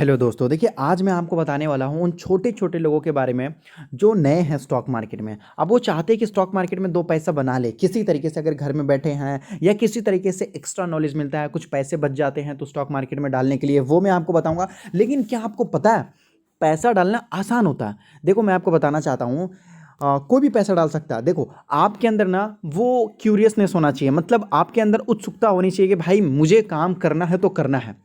Hello दोस्तों, देखिए आज मैं आपको बताने वाला हूँ उन छोटे-छोटे लोगों के बारे में जो नए हैं स्टॉक मार्केट में। अब वो चाहते हैं कि स्टॉक मार्केट में 2 पैसा बना लें, किसी तरीके से अगर घर में बैठे हैं या किसी तरीके से एक्स्ट्रा नॉलेज मिलता है, कुछ पैसे बच जाते हैं तो स्टॉक मार्केट में डालने के लिए, वो मैं आपको बताऊँगा। लेकिन क्या आपको पता है, पैसा डालना आसान होता है। देखो मैं आपको बताना चाहता हूँ कोई भी पैसा डाल सकता है। देखो आपके अंदर ना वो क्यूरियसनेस होना चाहिए, मतलब आपके अंदर उत्सुकता होनी चाहिए कि भाई मुझे काम करना है तो करना है।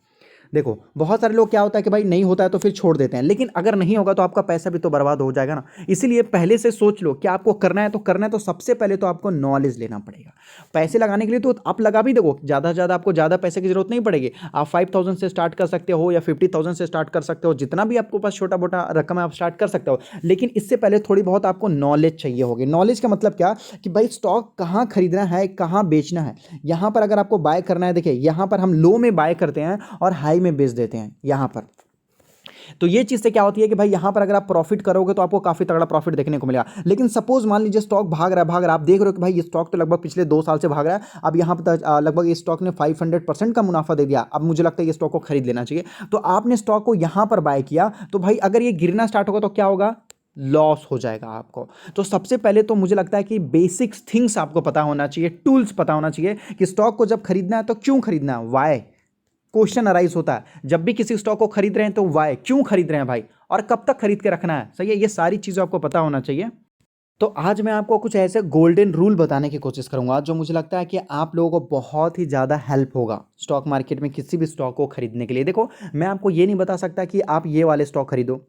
देखो बहुत सारे लोग क्या होता है कि भाई नहीं होता है तो फिर छोड़ देते हैं, लेकिन अगर नहीं होगा तो आपका पैसा भी तो बर्बाद हो जाएगा ना। इसीलिए पहले से सोच लो कि आपको करना है तो करना है, तो सबसे पहले तो आपको नॉलेज लेना पड़ेगा। पैसे लगाने के लिए तो आप लगा भी देखो, ज़्यादा से ज़्यादा आपको ज़्यादा पैसे की जरूरत नहीं पड़ेगी। आप 5,000 से स्टार्ट कर सकते हो या 50,000 से स्टार्ट कर सकते हो, जितना भी आपको पास छोटा मोटा रकम है आप स्टार्ट कर सकते हो। लेकिन इससे पहले थोड़ी बहुत आपको नॉलेज चाहिए होगी। नॉलेज का मतलब क्या कि भाई स्टॉक कहाँ खरीदना है, कहाँ बेचना है। यहाँ पर अगर आपको बाय करना है, देखिए यहाँ पर हम लो में बाय करते हैं और हाई में बेच देते हैं यहाँ पर। तो ये चीज़ से क्या होती है कि भाई यहाँ पर अगर आप प्रॉफिट करोगे तो आपको काफ़ी तगड़ा प्रॉफिट देखने को मिलेगा। लेकिन सपोज मान लीजिए स्टॉक भाग रहा है, आप देख रहे हो कि भाई ये स्टॉक तो लगभग पिछले 2 साल से भाग रहा है। अब यहाँ पर लगभग इस स्टॉक ने 500% का मुनाफा दे दिया। अब मुझे लगता है ये स्टॉक को खरीद लेना चाहिए। तो आपने स्टॉक को यहाँ पर बाय किया, तो भाई अगर ये गिरना स्टार्ट होगा तो क्या होगा, लॉस हो जाएगा आपको। तो सबसे पहले तो मुझे लगता है कि बेसिक्स थिंग्स आपको पता होना चाहिए, टूल्स पता होना चाहिए कि स्टॉक को जब खरीदना है तो क्यों खरीदना है, वाई। क्वेश्चन अराइज होता है जब भी किसी स्टॉक को खरीद रहे हैं तो वाई, क्यों खरीद रहे हैं भाई, और कब तक खरीद के रखना है, सही है। ये सारी चीजें आपको पता होना चाहिए। तो आज मैं आपको कुछ ऐसे गोल्डन रूल बताने की कोशिश करूंगा जो मुझे लगता है कि आप लोगों को बहुत ही ज़्यादा हेल्प होगा स्टॉक मार्केट में किसी भी स्टॉक को खरीदने के लिए। देखो मैं आपको ये नहीं बता सकता कि आप ये वाले स्टॉक खरीदो,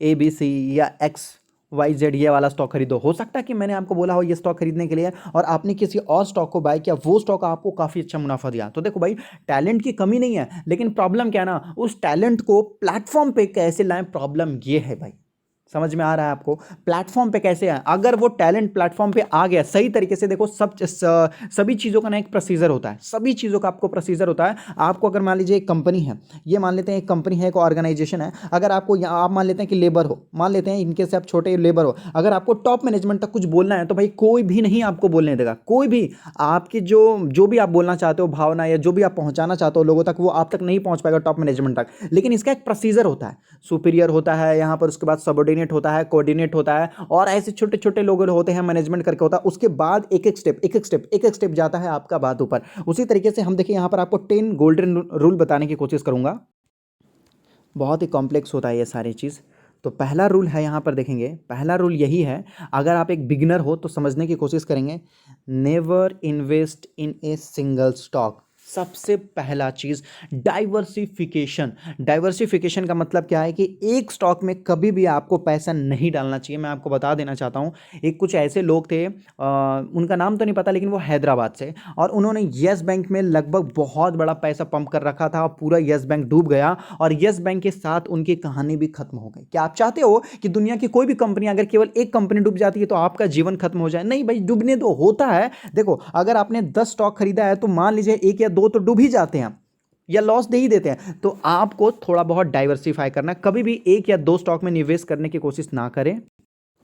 ABC या XYZ ये वाला स्टॉक खरीदो। हो सकता है कि मैंने आपको बोला हो ये स्टॉक खरीदने के लिए और आपने किसी और स्टॉक को बाय किया, वो स्टॉक आपको काफ़ी अच्छा मुनाफा दिया। तो देखो भाई, टैलेंट की कमी नहीं है, लेकिन प्रॉब्लम क्या है ना, उस टैलेंट को प्लेटफॉर्म पे कैसे लाएं, प्रॉब्लम ये है भाई। समझ में आ रहा है आपको, प्लेटफॉर्म पे कैसे है। अगर वो टैलेंट प्लेटफॉर्म पे आ गया सही तरीके से, देखो सभी चीज़ों का ना एक प्रोसीजर होता है, सभी चीज़ों का आपको प्रोसीजर होता है। आपको अगर मान लीजिए एक कंपनी है, ये मान लेते हैं एक कंपनी है, एक ऑर्गेनाइजेशन है। अगर आपको आप मान लेते हैं कि लेबर हो, मान लेते हैं इनके से आप छोटे लेबर हो, अगर आपको टॉप मैनेजमेंट तक कुछ बोलना है तो भाई कोई भी नहीं आपको बोलने देगा, कोई भी। आपकी जो जो भी आप बोलना चाहते हो भावना या जो भी आप पहुंचाना चाहते हो लोगों तक, वो आप तक नहीं पहुंच पाएगा टॉप मैनेजमेंट तक। लेकिन इसका एक प्रोसीजर होता है, सुपीरियर होता है यहाँ पर, उसके बाद सबऑर्डिनेट होता है, कोऑर्डिनेट होता है, और ऐसे छोटे छोटे लोग होते हैं, मैनेजमेंट करके होता है। उसके बाद एक एक स्टेप जाता है आपका बात ऊपर। उसी तरीके से हम देखिए यहाँ पर आपको 10 गोल्डन रूल बताने की कोशिश करूंगा। बहुत ही कॉम्प्लेक्स होता है ये सारी चीज़। तो पहला रूल है यहाँ पर देखेंगे, पहला रूल यही है, अगर आप एक बिगिनर हो तो समझने की कोशिश करेंगे। Never invest in a single stock. सबसे पहला चीज़ डाइवर्सिफिकेशन। डाइवर्सिफिकेशन का मतलब क्या है कि एक स्टॉक में कभी भी आपको पैसा नहीं डालना चाहिए। मैं आपको बता देना चाहता हूँ, एक कुछ ऐसे लोग थे, उनका नाम तो नहीं पता, लेकिन वो हैदराबाद से, और उन्होंने येस बैंक में लगभग बहुत बड़ा पैसा पंप कर रखा था, और पूरा येस बैंक डूब गया और येस बैंक के साथ उनकी कहानी भी खत्म हो गई। क्या आप चाहते हो कि दुनिया की कोई भी कंपनी, अगर केवल एक कंपनी डूब जाती है तो आपका जीवन खत्म हो जाए? नहीं भाई, डूबने दो, होता है। देखो अगर आपने 10 स्टॉक खरीदा है तो मान लीजिए एक या दो तो डूब ही जाते हैं या लॉस दे ही देते हैं। तो आपको थोड़ा बहुत डाइवर्सिफाई करना, कभी भी एक या दो स्टॉक में निवेश करने की कोशिश ना करें।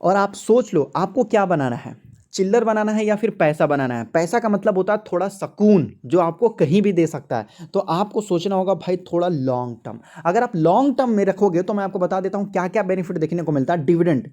और आप सोच लो आपको क्या बनाना है, चिल्लर बनाना है या फिर पैसा बनाना है। पैसा का मतलब होता है थोड़ा सुकून जो आपको कहीं भी दे सकता है। तो आपको सोचना होगा भाई थोड़ा लॉन्ग टर्म। अगर आप लॉन्ग टर्म में रखोगे तो मैं आपको बता देता हूं क्या क्या बेनिफिट देखने को मिलता है। डिविडेंड,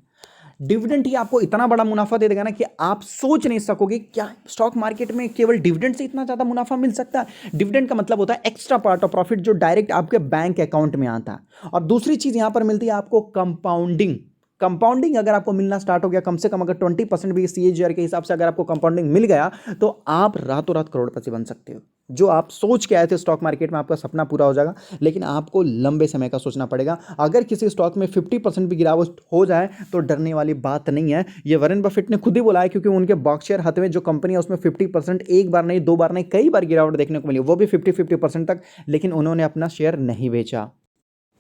डिविडेंड ही आपको इतना बड़ा मुनाफा दे देगा ना कि आप सोच नहीं सकोगे क्या स्टॉक मार्केट में केवल डिविडेंड से इतना ज्यादा मुनाफा मिल सकता है। डिविडेंड का मतलब होता है एक्स्ट्रा पार्ट ऑफ प्रॉफिट जो डायरेक्ट आपके बैंक अकाउंट में आता है। और दूसरी चीज यहां पर मिलती है आपको कंपाउंडिंग। कंपाउंडिंग अगर आपको मिलना स्टार्ट हो गया, कम से कम अगर 20% भी CAGR के हिसाब से अगर आपको कंपाउंडिंग मिल गया तो आप रातों रात करोड़पति बन सकते हो। जो आप सोच के आए थे स्टॉक मार्केट में, आपका सपना पूरा हो जाएगा, लेकिन आपको लंबे समय का सोचना पड़ेगा। अगर किसी स्टॉक में 50% भी गिरावट हो जाए तो डरने वाली बात नहीं है। ये वॉरेन बफेट ने खुद ही बोला है, क्योंकि उनके बर्कशायर हाथवे जो कंपनी है उसमें 50% एक बार नहीं, दो बार नहीं, कई बार गिरावट देखने को मिली, वो भी 50-50% तक, लेकिन उन्होंने अपना शेयर नहीं बेचा।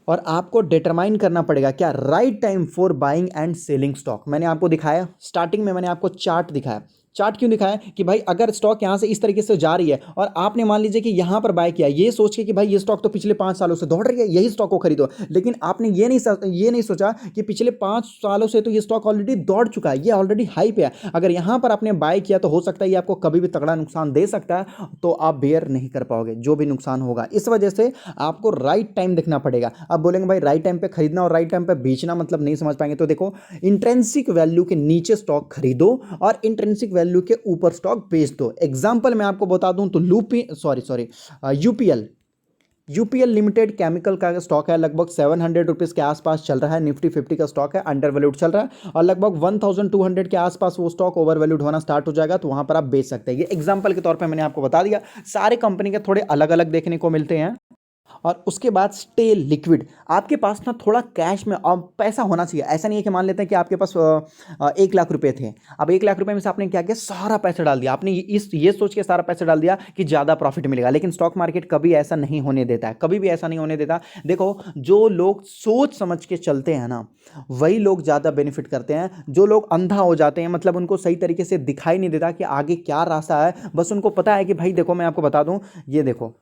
और आपको डिटरमाइन करना पड़ेगा क्या, right time for buying and selling stock. मैंने आपको दिखाया स्टार्टिंग में, मैंने आपको चार्ट दिखाया चार्ट क्यों दिखाया कि भाई अगर स्टॉक यहाँ से इस तरीके से जा रही है और आपने मान लीजिए कि यहाँ पर बाय किया, ये सोच के कि भाई ये स्टॉक तो पिछले 5 सालों से दौड़ रही है, यही स्टॉक को खरीदो, लेकिन आपने ये नहीं सोचा कि पिछले 5 सालों से तो ये स्टॉक ऑलरेडी दौड़ चुका है, ये ऑलरेडी हाई पे है। अगर यहाँ पर आपने बाय किया तो हो सकता है ये आपको कभी भी तगड़ा नुकसान दे सकता है, तो आप बेयर नहीं कर पाओगे जो भी नुकसान होगा। इस वजह से आपको राइट टाइम देखना पड़ेगा। अब बोलेंगे भाई राइट टाइम पे खरीदना और राइट टाइम पे बेचना मतलब नहीं समझ पाएंगे, तो देखो इंट्रिंसिक वैल्यू के नीचे स्टॉक खरीदो और इंट्रिंसिक वैल्यू के ऊपर स्टॉक बेच दो। एग्जांपल मैं आपको बता दूं तो यूपीएल यूपीएल लिमिटेड केमिकल का स्टॉक है, लगभग 700 रुपीज़ के आसपास चल रहा है। निफ्टी 50 का स्टॉक है, अंडर वैल्यूड चल रहा है और लगभग 1200 के आसपास वो स्टॉक ओवर वैल्यूड होना स्टार्ट हो जाएगा, तो वहां पर आप बेच सकते हैं। ये एग्जांपल के तौर पे मैंने आपको बता दिया। सारे कंपनी के थोड़े अलग अलग देखने को मिलते हैं। और उसके बाद स्टे लिक्विड, आपके पास ना थोड़ा कैश में पैसा होना चाहिए। ऐसा नहीं है कि मान लेते हैं कि आपके पास 1 लाख रुपए थे, अब 1 लाख रुपए में से आपने क्या किया, सारा पैसा डाल दिया। आपने ये सोच के सारा पैसा डाल दिया कि ज़्यादा प्रॉफिट मिलेगा, लेकिन स्टॉक मार्केट कभी ऐसा नहीं होने देता है, कभी भी ऐसा नहीं होने देता। देखो जो लोग सोच समझ के चलते हैं ना, वही लोग ज़्यादा बेनिफिट करते हैं। जो लोग अंधा हो जाते हैं, मतलब उनको सही तरीके से दिखाई नहीं देता कि आगे क्या रास्ता है, बस उनको पता है कि भाई देखो मैं आपको बता दूं, ये देखो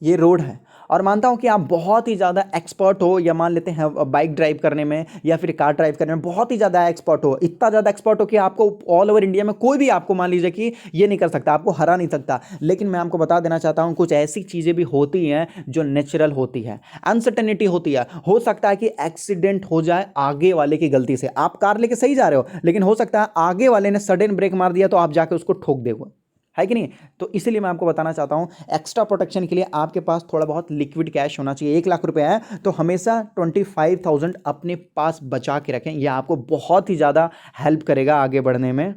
ये रोड है, और मानता हूँ कि आप बहुत ही ज़्यादा एक्सपर्ट हो, या मान लेते हैं बाइक ड्राइव करने में या फिर कार ड्राइव करने में बहुत ही ज़्यादा एक्सपर्ट हो, इतना ज़्यादा एक्सपर्ट हो कि आपको ऑल ओवर इंडिया में कोई भी आपको मान लीजिए कि ये नहीं कर सकता, आपको हरा नहीं सकता। लेकिन मैं आपको बता देना चाहता हूँ कुछ ऐसी चीज़ें भी होती हैं जो नेचुरल होती है, अनसर्टेनिटी होती है। हो सकता है कि एक्सीडेंट हो जाए आगे वाले की गलती से, आप कार लेके सही जा रहे हो, लेकिन हो सकता है आगे वाले ने सडन ब्रेक मार दिया तो आप जाके उसको ठोक दोगे, है कि नहीं। तो इसीलिए मैं आपको बताना चाहता हूं, एक्स्ट्रा प्रोटेक्शन के लिए आपके पास थोड़ा बहुत लिक्विड कैश होना चाहिए। 1 लाख रुपए है तो हमेशा 25,000 अपने पास बचा के रखें, यह आपको बहुत ही ज़्यादा हेल्प करेगा आगे बढ़ने में।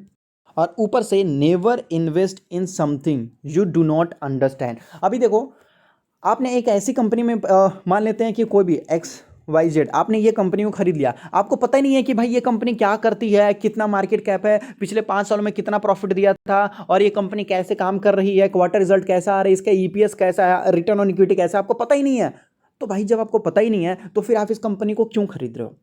और ऊपर से never invest in something you do not understand. अभी देखो आपने एक ऐसी कंपनी में मान लेते हैं कि कोई भी XYZ, आपने ये कंपनी को खरीद लिया, आपको पता ही नहीं है कि भाई ये कंपनी क्या करती है, कितना मार्केट कैप है, पिछले 5 सालों में कितना प्रॉफिट दिया था, और ये कंपनी कैसे काम कर रही है, क्वार्टर रिजल्ट कैसा आ रहा है, इसका EPS कैसा है, रिटर्न ऑन इक्विटी कैसा है, आपको पता ही नहीं है। तो भाई जब आपको पता ही नहीं है तो फिर आप इस कंपनी को क्यों खरीद रहे हो।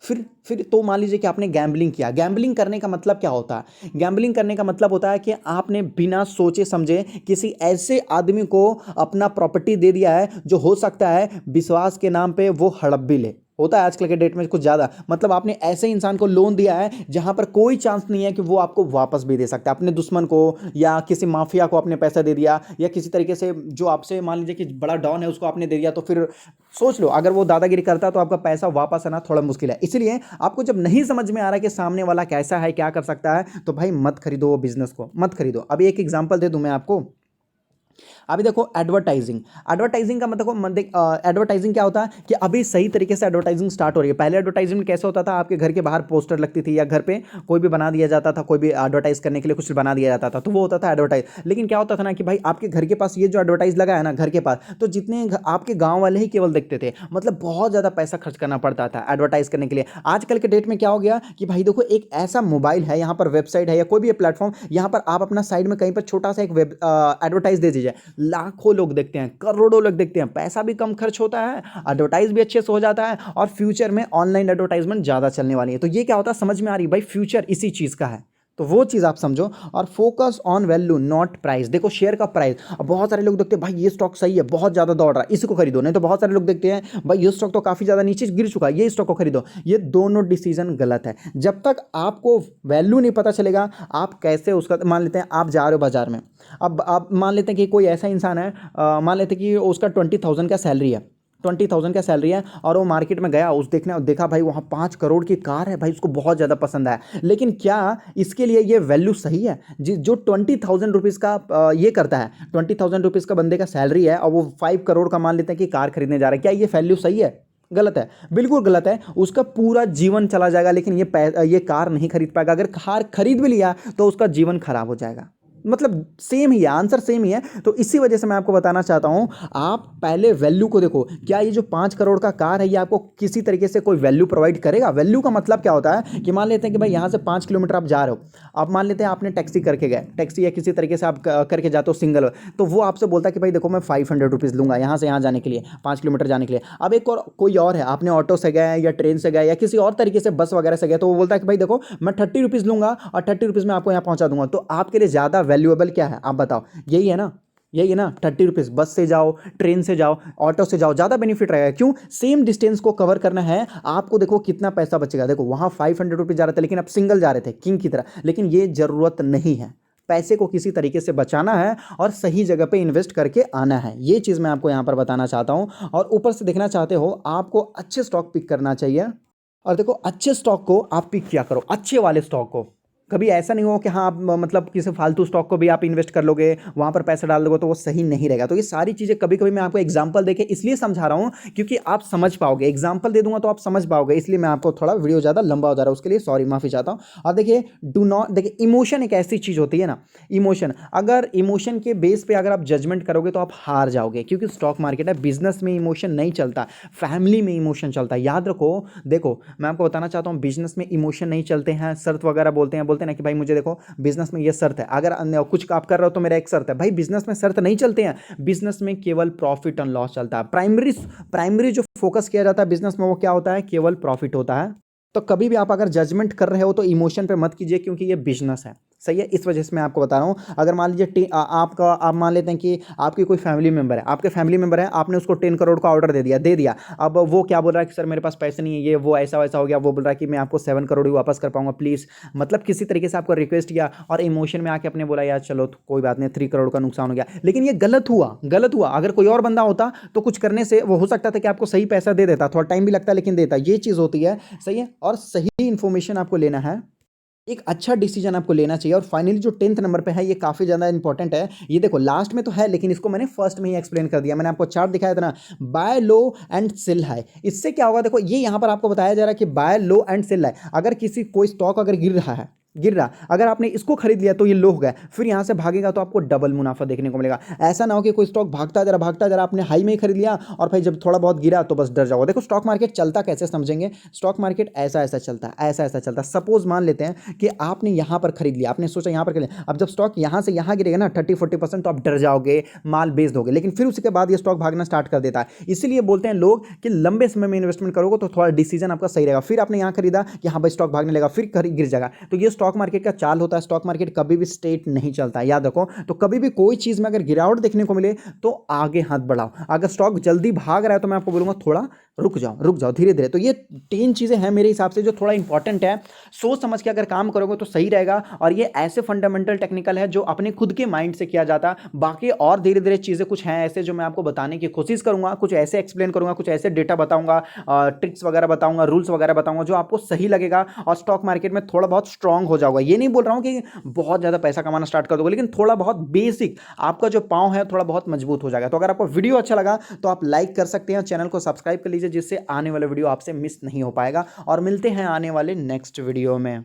फिर तो मान लीजिए कि आपने गैम्बलिंग किया। गैम्बलिंग करने का मतलब क्या होता है, गैम्बलिंग करने का मतलब होता है कि आपने बिना सोचे समझे किसी ऐसे आदमी को अपना प्रॉपर्टी दे दिया है जो हो सकता है विश्वास के नाम पे वो हड़प भी ले। होता है आजकल के डेट में कुछ ज़्यादा, मतलब आपने ऐसे इंसान को लोन दिया है जहां पर कोई चांस नहीं है कि वो आपको वापस भी दे सकता है। अपने दुश्मन को या किसी माफिया को आपने पैसा दे दिया, या किसी तरीके से जो आपसे मान लीजिए कि बड़ा डॉन है उसको आपने दे दिया, तो फिर सोच लो अगर वो दादागिरी करता तो आपका पैसा वापस आना थोड़ा मुश्किल है। इसलिए आपको जब नहीं समझ में आ रहा है कि सामने वाला कैसा है, क्या कर सकता है, तो भाई मत खरीदो वो बिजनेस को, मत खरीदो। अभी एक एग्जांपल दे दूं मैं आपको। अभी देखो एडवर्टाइजिंग का मतलब एडवर्टाइजिंग क्या होता है कि अभी सही तरीके से एडवर्टाइजिंग स्टार्ट हो रही है। पहले एडवर्टाइजिंग कैसे होता था, आपके घर के बाहर पोस्टर लगती थी या घर पे कोई भी बना दिया जाता था, कोई भी एडवर्टाइज करने के लिए कुछ बना दिया जाता था, तो वो होता था एडवर्टाइज। लेकिन क्या होता था ना कि भाई आपके घर के पास ये जो एडवर्टाइज लगा है ना घर के पास, तो जितने आपके गाँव वाले ही केवल देखते थे, मतलब बहुत ज़्यादा पैसा खर्च करना पड़ता था एडवर्टाइज करने के लिए। आजकल के डेट में क्या हो गया कि भाई देखो एक ऐसा मोबाइल है, यहाँ पर वेबसाइट है या कोई भी प्लेटफॉर्म, यहाँ पर आप अपना साइड में कहीं पर छोटा सा एक वेब एडवर्टाइज दे दीजिए, लाखों लोग देखते हैं, करोड़ों लोग देखते हैं, पैसा भी कम खर्च होता है, एडवर्टाइज भी अच्छे से हो जाता है, और फ्यूचर में ऑनलाइन एडवर्टाइजमेंट ज़्यादा चलने वाली है। तो ये क्या होता है समझ में आ रही है भाई, फ्यूचर इसी चीज़ का है, तो वो चीज़ आप समझो। और focus on value not price. देखो शेयर का प्राइस, अब बहुत सारे लोग देखते हैं भाई ये स्टॉक सही है, बहुत ज़्यादा दौड़ रहा है, इसको खरीदो, नहीं तो बहुत सारे लोग देखते हैं भाई ये स्टॉक तो काफ़ी ज़्यादा नीचे गिर चुका है, ये स्टॉक को खरीदो। ये दोनों डिसीजन गलत है। जब तक आपको वैल्यू नहीं पता चलेगा, आप कैसे उसका, मान लेते हैं आप जा रहे हो बाजार में, अब आप मान लेते हैं कि कोई ऐसा इंसान है, मान लेते हैं कि उसका 20,000 का सैलरी है, 20,000 का सैलरी है, और वो मार्केट में गया, देखा भाई वहाँ 5 करोड़ की कार है, भाई उसको बहुत ज़्यादा पसंद आया। लेकिन क्या इसके लिए ये वैल्यू सही है? जो 20,000 रुपीज़ का ये करता है, 20,000 रुपीज़ का बंदे का सैलरी है, और वो 5 करोड़ का मान लेते हैं कि कार खरीदने जा रहा है, क्या ये वैल्यू सही है? गलत है, बिल्कुल गलत है। उसका पूरा जीवन चला जाएगा, लेकिन ये कार नहीं खरीद पाएगा। अगर कार खरीद भी लिया तो उसका जीवन खराब हो जाएगा। मतलब सेम ही है, आंसर सेम ही है। तो इसी वजह से मैं आपको बताना चाहता हूं, आप पहले वैल्यू को देखो। क्या ये जो 5 करोड़ का कार है ये आपको किसी तरीके से कोई वैल्यू प्रोवाइड करेगा? वैल्यू का मतलब क्या होता है कि मान लेते हैं कि भाई यहां से 5 किलोमीटर आप जा रहे हो, अब मान लेते हैं आपने टैक्सी करके गए, टैक्सी या किसी तरीके से आप करके जाते हो सिंगल, तो वो आपसे बोलता है कि भाई देखो मैं 500 रुपीज़ लूंगा यहाँ से यहाँ जाने के लिए, 5 किलोमीटर जाने के लिए। अब एक और कोई और है, आपने ऑटो से गए या ट्रेन से गए या किसी और तरीके से बस वगैरह से गए, तो वो बोलता है कि भाई देखो मैं 30 रुपीज़ लूंगा और 30 रुपीज़ में आपको यहाँ पहुंचा दूंगा। तो आपके लिए ज़्यादा वैल्यूएबल क्या है आप बताओ? यही है ना, यही है ना, 30 रुपीज़। बस से जाओ, ट्रेन से जाओ, ऑटो से जाओ, ज़्यादा बेनिफिट रहेगा। क्यों? सेम डिस्टेंस को कवर करना है आपको। देखो कितना पैसा बचेगा, देखो वहाँ 500 रुपीज़ जा रहे थे लेकिन आप सिंगल जा रहे थे किंग की तरह, लेकिन ये ज़रूरत नहीं है। पैसे को किसी तरीके से बचाना है और सही जगह पे इन्वेस्ट करके आना है, ये चीज़ मैं आपको यहाँ पर बताना चाहता हूँ। और ऊपर से देखना चाहते हो, आपको अच्छे स्टॉक पिक करना चाहिए। और देखो अच्छे स्टॉक को आप पिक किया करो, अच्छे वाले स्टॉक को। कभी ऐसा नहीं हो कि हाँ आप मतलब किसी फालतू स्टॉक को भी आप इन्वेस्ट कर लोगे, वहाँ पर पैसा डाल दोगे तो वो सही नहीं रहेगा। तो ये सारी चीज़ें कभी कभी मैं आपको एग्जांपल देके इसलिए समझा रहा हूँ क्योंकि आप समझ पाओगे, एग्जांपल दे दूंगा तो आप समझ पाओगे, इसलिए मैं आपको थोड़ा वीडियो ज़्यादा लंबा हो जा रहा है, उसके लिए सॉरी, माफ़ी चाहता हूँ। और देखिए डू नॉट, देखिए इमोशन एक ऐसी चीज़ होती है ना, इमोशन, अगर इमोशन के बेस पे अगर आप जजमेंट करोगे तो आप हार जाओगे। क्योंकि स्टॉक मार्केट है, बिजनेस में इमोशन नहीं चलता, फैमिली में इमोशन चलता है, याद रखो। देखो मैं आपको बताना चाहता हूँ, बिजनेस में इमोशन नहीं चलते हैं, शर्त वगैरह बोलते हैं ना कि भाई मुझे देखो बिजनेस में ये शर्त है, अगर कुछ आप कर रहे हो तो मेरा एक शर्त है। भाई बिजनेस में शर्त नहीं चलते हैं, बिजनेस में केवल प्रॉफिट एंड लॉस चलता है। प्राइमरी प्राइमरी जो फोकस किया जाता है बिजनेस में वो क्या होता है? केवल प्रॉफिट होता है। तो कभी भी आप अगर जजमेंट कर रहे हो तो इमोशन पे मत कीजिए, क्योंकि ये बिजनेस है, सही है। इस वजह से मैं आपको बता रहा हूँ। अगर मान लीजिए आपका, आप मान लेते हैं कि आपकी कोई फैमिली मेंबर है, आपके फैमिली मेंबर है, आपने उसको 10 करोड़ का ऑर्डर दे दिया। अब वो क्या बोल रहा है कि सर मेरे पास पैसे नहीं है, ये वो ऐसा वैसा हो गया। वो बोल रहा है कि मैं आपको 7 करोड़ ही वापस कर पाऊंगा प्लीज़, मतलब किसी तरीके से आपको रिक्वेस्ट किया और इमोशन में आके आपने बोला यार चलो तो कोई बात नहीं, 3 करोड़ का नुकसान हो गया। लेकिन ये गलत हुआ, गलत हुआ। अगर कोई और बंदा होता तो कुछ करने से वो हो सकता था कि आपको सही पैसा दे देता, थोड़ा टाइम भी लगता है लेकिन देता। ये चीज़ होती है, सही है। और सही इन्फॉर्मेशन आपको लेना है, एक अच्छा डिसीजन आपको लेना चाहिए। और फाइनली जो 10th नंबर पे है, ये काफ़ी ज़्यादा इंपॉर्टेंट है। ये देखो लास्ट में तो है लेकिन इसको मैंने फर्स्ट में ही एक्सप्लेन कर दिया। मैंने आपको चार्ट दिखाया था ना, buy low and sell high. इससे क्या होगा? देखो ये यहाँ पर आपको बताया जा रहा है कि buy low and sell high. अगर किसी कोई स्टॉक अगर गिर रहा है, गिर रहा, अगर आपने इसको खरीद लिया तो ये लो हो गया, फिर यहाँ से भागेगा तो आपको डबल मुनाफा देखने को मिलेगा। ऐसा ना हो कि कोई स्टॉक भागता जरा आपने हाई में ही खरीद लिया और भाई जब थोड़ा बहुत गिरा तो बस डर जाओगे। देखो स्टॉक मार्केट चलता कैसे समझेंगे, स्टॉक मार्केट ऐसा ऐसा चलता है, ऐसा ऐसा चलता है। सपोज मान लेते हैं कि आपने यहाँ पर खरीद लिया, आपने सोचा यहाँ पर खरीद लिया, अब जब स्टॉक यहाँ से यहाँ गिरेगा ना 30-40% तो आप डर जाओगे, माल बेच दोगे। लेकिन फिर उसके बाद ये स्टॉक भागना स्टार्ट कर देता है। इसीलिए बोलते हैं लोग कि लंबे समय में इन्वेस्टमेंट करोगे तो थोड़ा डिसीजन आपका सही रहेगा। फिर आपने यहाँ खरीदा कि हाँ भाई स्टॉक भागने लगा, फिर गिर जाएगा। तो ये स्टॉक मार्केट का चाल होता है। स्टॉक मार्केट कभी भी स्टेट नहीं चलता है, याद रखो। तो कभी भी कोई चीज में अगर गिरावट देखने को मिले तो आगे हाथ बढ़ाओ। अगर स्टॉक जल्दी भाग रहा है तो मैं आपको बोलूंगा थोड़ा रुक जाओ धीरे धीरे। तो ये 3 चीजें हैं मेरे हिसाब से जो थोड़ा इंपॉर्टेंट है। सोच समझ के अगर काम करोगे तो सही रहेगा। और ये ऐसे फंडामेंटल टेक्निकल है जो अपने खुद के माइंड से किया जाता है। बाकी और धीरे धीरे चीजें कुछ हैं ऐसे जो मैं आपको बताने की कोशिश करूंगा, कुछ ऐसे एक्सप्लेन करूंगा, कुछ ऐसे डेटा बताऊंगा, ट्रिक्स वगैरह बताऊंगा, रूल्स वगैरह बताऊंगा जो आपको सही लगेगा और स्टॉक मार्केट में थोड़ा बहुत स्ट्रांग हो जाओगा। ये नहीं बोल रहा हूं कि बहुत ज़्यादा पैसा कमाना स्टार्ट कर दोगे, लेकिन थोड़ा बहुत बेसिक आपका जो पाँव है थोड़ा बहुत मजबूत हो जाएगा। तो अगर आपको वीडियो अच्छा लगा तो आप लाइक कर सकते हैं, चैनल को सब्सक्राइब कर लीजिए जिससे आने वाला वीडियो आपसे मिस नहीं हो पाएगा। और मिलते हैं आने वाले नेक्स्ट वीडियो में।